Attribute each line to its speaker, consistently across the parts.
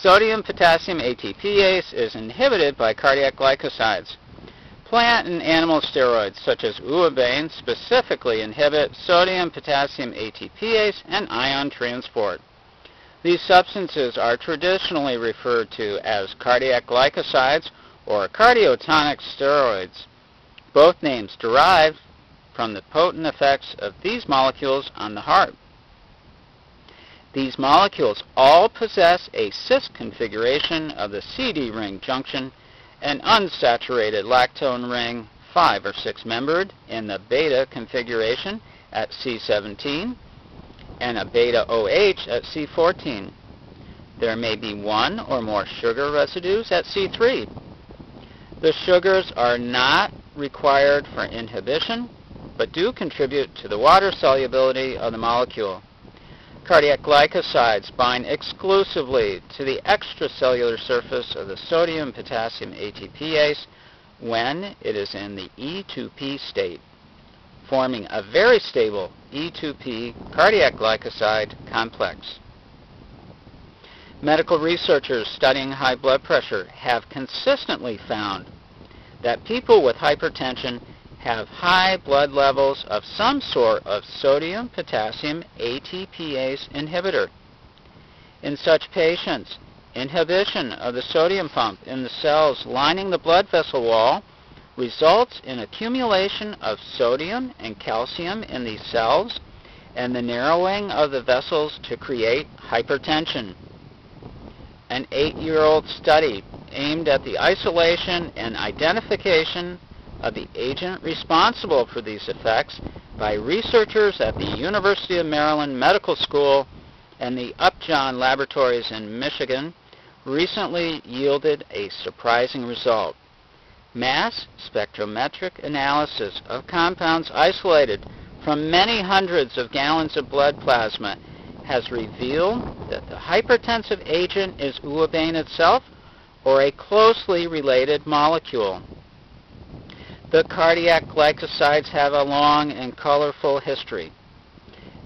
Speaker 1: Sodium potassium ATP-ase is inhibited by cardiac glycosides. Plant and animal steroids such as uabane specifically inhibit sodium potassium ATP-ase and ion transport. These substances are traditionally referred to as cardiac glycosides or cardiotonic steroids, both names derived from the potent effects of these molecules on the heart. These molecules all possess a cis configuration of the CD ring junction, an unsaturated lactone ring 5 or 6 membered in the beta configuration at C17 and a beta OH at C14. There may be one or more sugar residues at C3. The sugars are not required for inhibition, but do contribute to the water solubility of the molecule. Cardiac glycosides bind exclusively to the extracellular surface of the sodium potassium ATP-ase when it is in the E2P state, forming a very stable E2P cardiac glycoside complex. Medical researchers studying high blood pressure have consistently found that people with hypertension have high blood levels of some sort of sodium potassium ATP-ase inhibitor. In such patients, inhibition of the sodium pump in the cells lining the blood vessel wall results in accumulation of sodium and calcium in these cells and the narrowing of the vessels to create hypertension. An 8-year-old study aimed at the isolation and identification of the agent responsible for these effects by researchers at the University of Maryland Medical School and the Upjohn Laboratories in Michigan recently yielded a surprising result. Mass spectrometric analysis of compounds isolated from many hundreds of gallons of blood plasma has revealed that the hypertensive agent is uabane itself or a closely related molecule. The cardiac glycosides have a long and colorful history.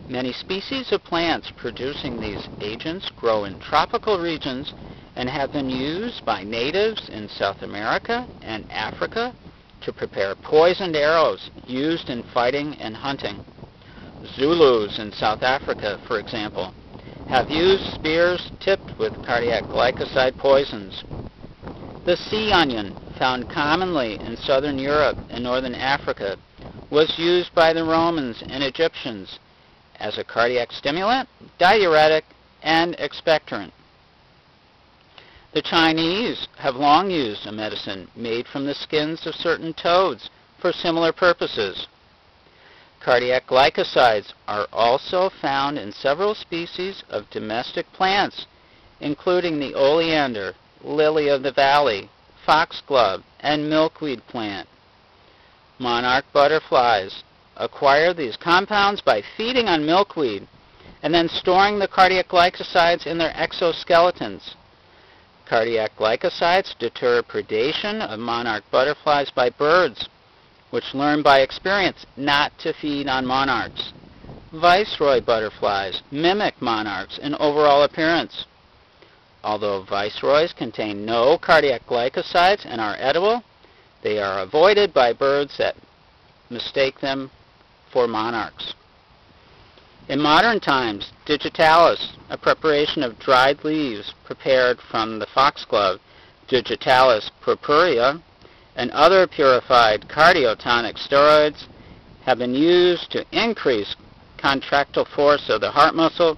Speaker 1: Many species of plants producing these agents grow in tropical regions and have been used by natives in South America and Africa to prepare poisoned arrows used in fighting and hunting. Zulus in South Africa, for example, have used spears tipped with cardiac glycoside poisons. The sea onion, found commonly in southern Europe and northern Africa, was used by the Romans and Egyptians as a cardiac stimulant, diuretic, and expectorant. The Chinese have long used a medicine made from the skins of certain toads for similar purposes. Cardiac glycosides are also found in several species of domestic plants, including the oleander, lily of the valley, foxglove, and milkweed plant. Monarch butterflies acquire these compounds by feeding on milkweed and then storing the cardiac glycosides in their exoskeletons. Cardiac glycosides deter predation of monarch butterflies by birds, which learn by experience not to feed on monarchs. Viceroy butterflies mimic monarchs in overall appearance. Although viceroys contain no cardiac glycosides and are edible, they are avoided by birds that mistake them for monarchs. In modern times, digitalis, a preparation of dried leaves prepared from the foxglove, Digitalis purpurea, and other purified cardiotonic steroids have been used to increase contractile force of the heart muscle,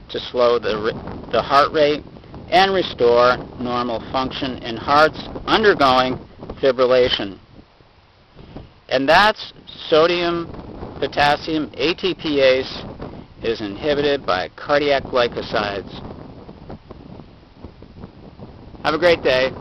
Speaker 1: to slow the heart rate, and restore normal function in hearts undergoing fibrillation. And that's sodium potassium ATP-ase is inhibited by cardiac glycosides. Have a great day.